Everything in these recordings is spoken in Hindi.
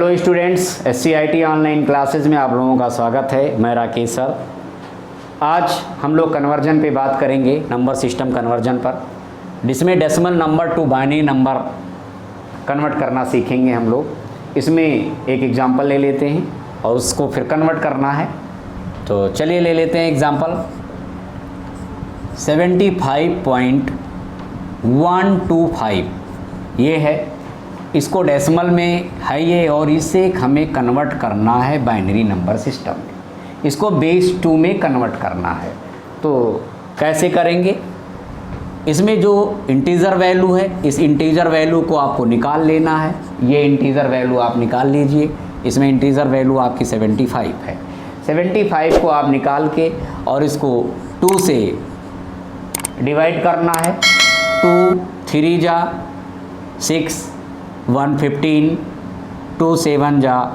Hello students, SCIT online classes में आप लोगों का स्वागत है। मैं राकेश सर। आज हम लोग कन्वर्जन पे बात करेंगे, नंबर सिस्टम कन्वर्जन पर, जिसमें decimal number two binary number convert करना सीखेंगे हम लोग। इसमें एक एग्जांपल ले लेते हैं और उसको फिर कन्वर्ट करना है। तो चलिए ले लेते हैं एग्जांपल। 75.125 ये है, इसको डेसिमल में है ये, और इसे हमें कन्वर्ट करना है बाइनरी नंबर सिस्टम में। इसको बेस 2 में कन्वर्ट करना है। तो कैसे करेंगे? इसमें जो इंटीजर वैल्यू है, इस इंटीजर वैल्यू को आपको निकाल लेना है। ये इंटीजर वैल्यू आप निकाल लीजिए। इसमें इंटीजर वैल्यू आपकी 75 है। 75 को आप निकाल के और इसको 2 से डिवाइड करना है। 2 3 जा 6, 115, 2 7 जा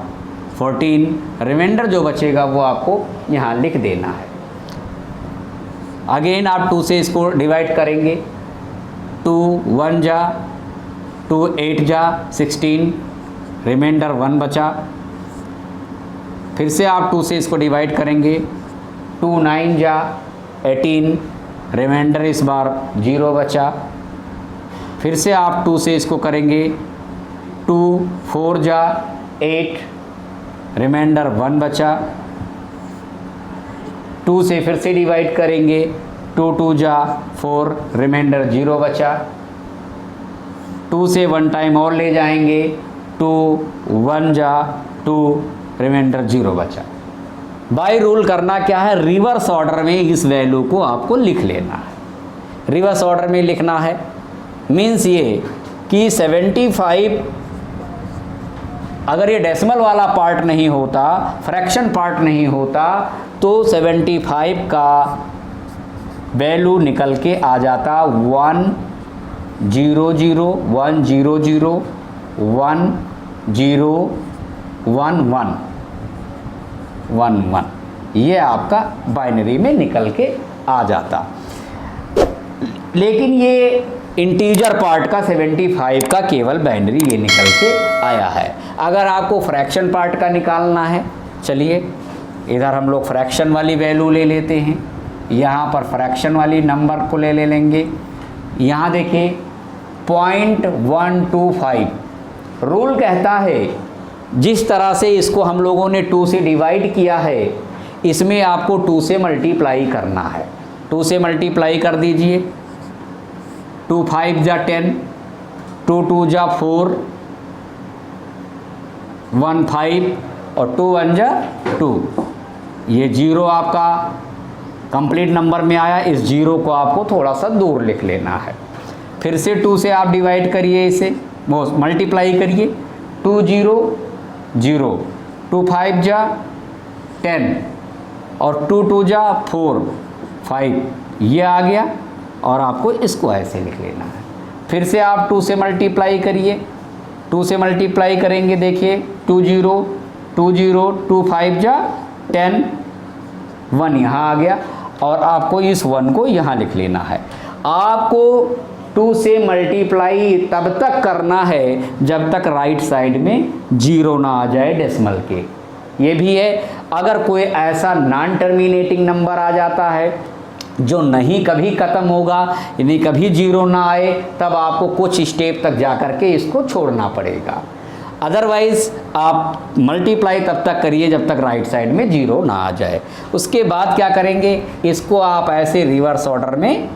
14, रिमाइंडर जो बचेगा वो आपको यहाँ लिख देना है। अगेन आप 2 से इसको डिवाइड करेंगे। 2 1 जा 2 8 जा 16, रिमाइंडर 1 बचा। फिर से आप 2 से इसको डिवाइड करेंगे। 2 9 जा 18, रिमाइंडर इस बार 0 बचा। फिर से आप 2 से इसको करेंगे। 2 4 जा 8, रिमाइंडर 1 बचा। 2 से फिर से डिवाइड करेंगे। 2 2 जा 4, रिमाइंडर 0 बचा। 2 से 1 टाइम और ले जाएंगे। 2 1 जा 2, रिमाइंडर 0 बचा। बाय रूल करना क्या है? रिवर्स ऑर्डर में इस वैल्यू को आपको लिख लेना है। रिवर्स ऑर्डर में लिखना है मीन्स ये कि 75, अगर ये डेसिमल वाला पार्ट नहीं होता, फ्रैक्शन पार्ट नहीं होता, तो 75 का वैल्यू निकल के आ जाता 1 0 0 1 0 0 1 0 1 1 1 1। ये आपका बाइनरी में निकल के आ जाता। लेकिन ये इंटीजर पार्ट का 75 का केवल बाइनरी ये निकल के आया है। अगर आपको फ्रैक्शन पार्ट का निकालना है, चलिए इधर हम लोग फ्रैक्शन वाली वैल्यू ले लेते हैं। यहाँ पर फ्रैक्शन वाली नंबर को ले लेंगे। यहाँ देखिए 0.125 रूल कहता है, जिस तरह से इसको हम लोगों ने 2 से डिवाइड किया है, इसमें आपको 2 से मल्टीप्लाई करना है। 2 से मल्टीप्लाई कर दीजिए। 2 5 जा 10, 2 2 जा 4, 1 5 और 2 1 जा 2। ये 0 आपका कंप्लीट नंबर में आया। इस 0 को आपको थोड़ा सा दूर लिख लेना है। फिर से 2 से आप डिवाइड करिए, इसे वो मल्टीप्लाई करिए। 2 0 0, 2 5 जा 10 और 2 2 जा 4 5, ये आ गया। और आपको इसको ऐसे लिख लेना है। फिर से आप 2 से मल्टीप्लाई करिए। 2 से मल्टीप्लाई करेंगे, देखिए 2 0 2 0 2 5 जा 10, 1 यहाँ आ गया। और आपको इस 1 को यहाँ लिख लेना है। आपको 2 से मल्टीप्लाई तब तक करना है जब तक राइट साइड में 0 ना आ जाए डेसिमल के। ये भी है, अगर कोई ऐसा नॉन टर्मिनेटिंग नंबर आ जाता है जो नहीं कभी ख़त्म होगा, यानी कभी 0 ना आए, तब आपको कुछ स्टेप तक जा कर के इसको छोड़ना पड़ेगा। अदरवाइज़ आप मल्टीप्लाई तब तक करिए जब तक राइट साइड में 0 ना आ जाए। उसके बाद क्या करेंगे? इसको आप ऐसे रिवर्स ऑर्डर में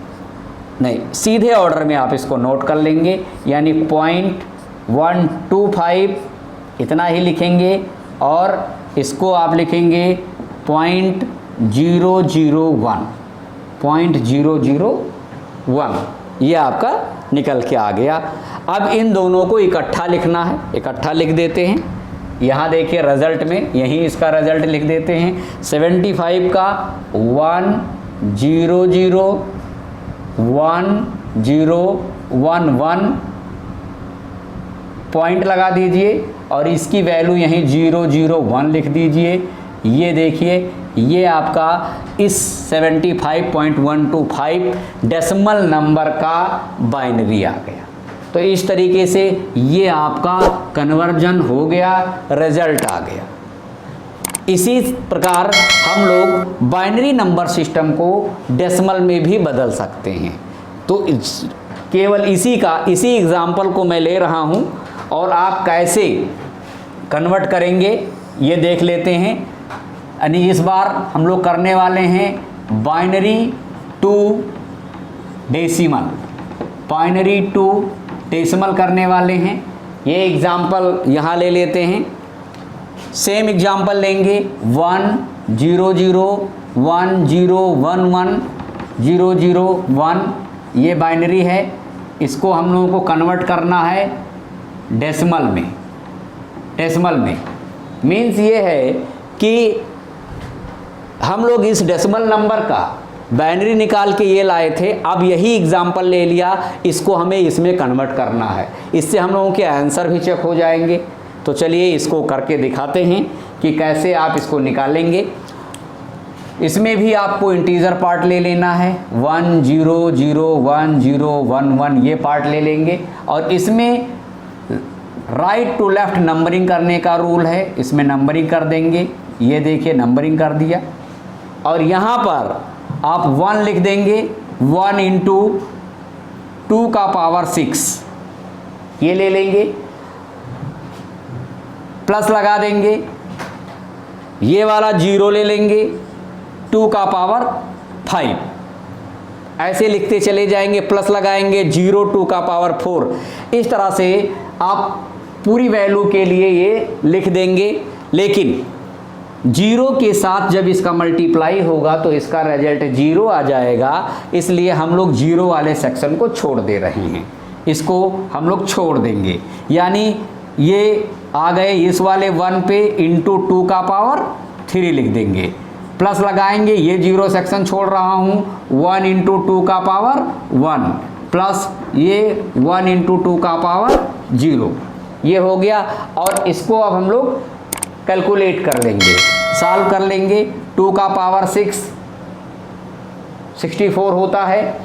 नहीं, सीधे ऑर्डर में आप इसको नोट कर लेंगे। यानी 0.125 इतना ही लिखेंगे और इसको आप लिखेंगे 0.001 0.001। ये आपका निकल के आ गया। अब इन दोनों को इकट्ठा लिखना है। इकट्ठा लिख देते हैं। यहाँ देखिए रिजल्ट में यहीं इसका रिजल्ट लिख देते हैं। 75 का 1 0 0 1 0 1 1 पॉइंट लगा दीजिए और इसकी वैल्यू यहीं 0 0 1 लिख दीजिए। ये देखिए, ये आपका इस 75.125 डेसिमल नंबर का बाइनरी आ गया। तो इस तरीके से ये आपका कन्वर्जन हो गया, रिजल्ट आ गया। इसी प्रकार हम लोग बाइनरी नंबर सिस्टम को डेसिमल में भी बदल सकते हैं। तो केवल इसी एग्जाम्पल को मैं ले रहा हूँ और आप कैसे कन्वर्ट करेंगे ये देख लेते हैं। यानी इस बार हम लोग करने वाले हैं binary to decimal, binary to decimal करने वाले हैं। ये एग्जाम्पल यहाँ ले लेते हैं। सेम एग्जाम्पल लेंगे 1 0 0 1 0 1 1 0 0 1, ये बाइनरी है। इसको हम लोगों को कन्वर्ट करना है डेसिमल में। डेसिमल में मीन्स ये है कि हम लोग इस डेसिमल नंबर का बाइनरी निकाल के ये लाए थे, अब यही एग्जाम्पल ले लिया, इसको हमें इसमें कन्वर्ट करना है। इससे हम लोगों के आंसर भी चेक हो जाएंगे। तो चलिए इसको करके दिखाते हैं कि कैसे आप इसको निकालेंगे। इसमें भी आपको इंटीजर पार्ट ले लेना है, 1 0 0 1 0 1 1 ये पार्ट ले लेंगे। और इसमें राइट टू लेफ्ट नंबरिंग करने का रूल है, इसमें नंबरिंग कर देंगे। ये देखिए नंबरिंग कर दिया। और यहाँ पर आप 1 लिख देंगे, 1 इंटू 2 का पावर 6 ये ले लेंगे, प्लस लगा देंगे। ये वाला 0 ले लेंगे, 2 का पावर 5 ऐसे लिखते चले जाएंगे, प्लस लगाएंगे 0 2 का पावर 4। इस तरह से आप पूरी वैल्यू के लिए ये लिख देंगे। लेकिन 0 के साथ जब इसका मल्टीप्लाई होगा तो इसका रिजल्ट 0 आ जाएगा, इसलिए हम लोग 0 वाले सेक्शन को छोड़ दे रहे हैं, इसको हम लोग छोड़ देंगे। यानी ये आ गए इस वाले 1 पे इंटू 2 का पावर 3 लिख देंगे, प्लस लगाएंगे, ये 0 सेक्शन छोड़ रहा हूँ, 1 इंटू 2 का पावर 1 प्लस ये 1 इंटू 2 का पावर 0, ये हो गया। और इसको अब हम लोग कैलकुलेट कर लेंगे, सॉल्व कर लेंगे। 2 का पावर 6 64 होता है,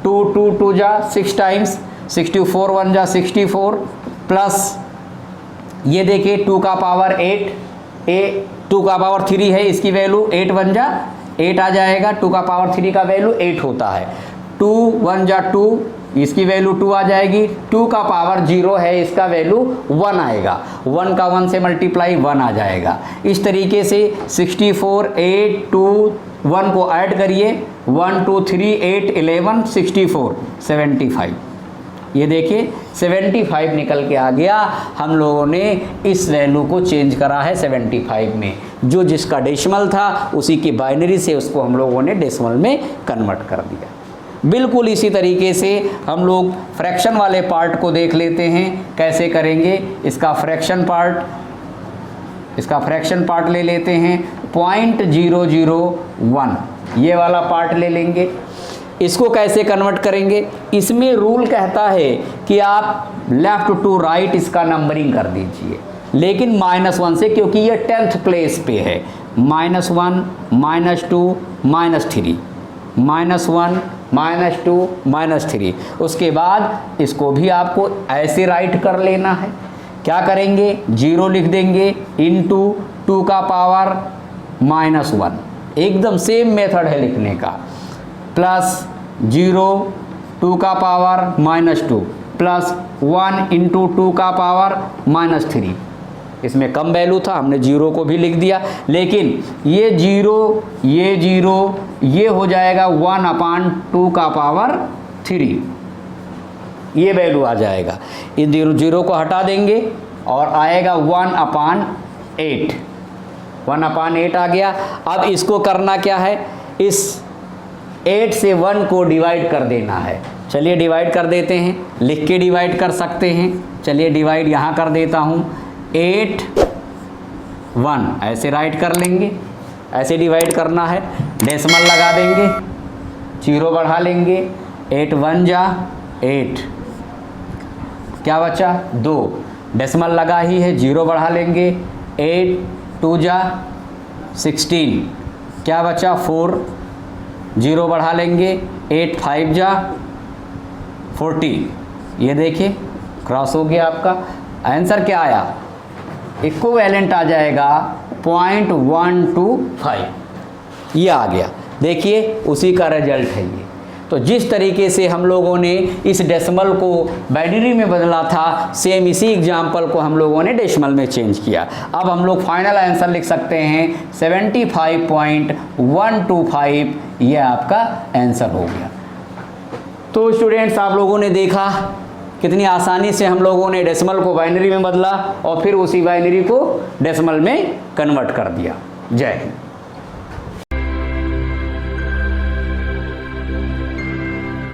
2 2 2 जा 6 टाइम्स, 64 1 जा 64 प्लस ये देखिए 2 का पावर 8, 2 का पावर 3 है, इसकी वैल्यू 8 1 जा 8 आ जाएगा। 2 का पावर 3 का वैल्यू 8 होता है, 2 1 जा 2, इसकी वैल्यू 2 आ जाएगी। 2 का पावर 0 है, इसका वैल्यू 1 आएगा, 1 का 1 से मल्टीप्लाई 1 आ जाएगा। इस तरीके से 64 8 2 1 को ऐड करिए, 1 2 3 8 11 64 75, ये देखिए 75 निकल के आ गया। हम लोगों ने इस वैल्यू को चेंज करा है 75 में, जो जिसका डेसिमल था उसी की बाइनरी से उसको हम लोगों ने डेसिमल में कन्वर्ट कर दिया। बिल्कुल इसी तरीके से हम लोग फ्रैक्शन वाले पार्ट को देख लेते हैं कैसे करेंगे। इसका फ्रैक्शन पार्ट ले लेते हैं 0.001, ये वाला पार्ट ले लेंगे। इसको कैसे कन्वर्ट करेंगे, इसमें रूल कहता है कि आप लेफ़्ट टू राइट इसका नंबरिंग कर दीजिए, लेकिन -1 से, क्योंकि ये 10th प्लेस पे है। -1 -2 -3, -1 -2 -3। उसके बाद इसको भी आपको ऐसे राइट कर लेना है। क्या करेंगे, 0 लिख देंगे इंटू 2 का पावर -1, एकदम सेम मेथड है लिखने का, प्लस 0 2 का पावर -2 प्लस 1 इंटू 2 का पावर -3। इसमें कम वैल्यू था, हमने 0 को भी लिख दिया, लेकिन ये 0 ये हो जाएगा 1/2 का पावर 3, ये वैल्यू आ जाएगा। इस 0 को हटा देंगे और आएगा 1/8, 1/8 आ गया। अब इसको करना क्या है, इस 8 से 1 को डिवाइड कर देना है। चलिए डिवाइड कर देते हैं, लिख के डिवाइड कर सकते हैं। चलिए डिवाइड यहाँ कर देता हूँ, 8 1 ऐसे राइट कर लेंगे, ऐसे डिवाइड करना है। डेसिमल लगा देंगे, 0 बढ़ा लेंगे, 8 1 जा 8, क्या बचा 2, डेसिमल लगा ही है, 0 बढ़ा लेंगे, 8 2 जा 16, क्या बचा 4, 0 बढ़ा लेंगे, 8 5 जा 40, ये देखिए क्रॉस हो गया आपका। आंसर क्या आया, इक्विवेलेंट आ जाएगा 0.125, ये आ गया। देखिए उसी का रिजल्ट है ये। तो जिस तरीके से हम लोगों ने इस डेसिमल को बाइनरी में बदला था, सेम इसी एग्जाम्पल को हम लोगों ने डेसिमल में चेंज किया। अब हम लोग फाइनल आंसर लिख सकते हैं 75.125, ये आपका आंसर हो गया। तो स्टूडेंट्स, आप लोगों ने देखा कितनी आसानी से हम लोगों ने डेसिमल को बाइनरी में बदला और फिर उसी बाइनरी को डेसिमल में कन्वर्ट कर दिया। जय हिंद।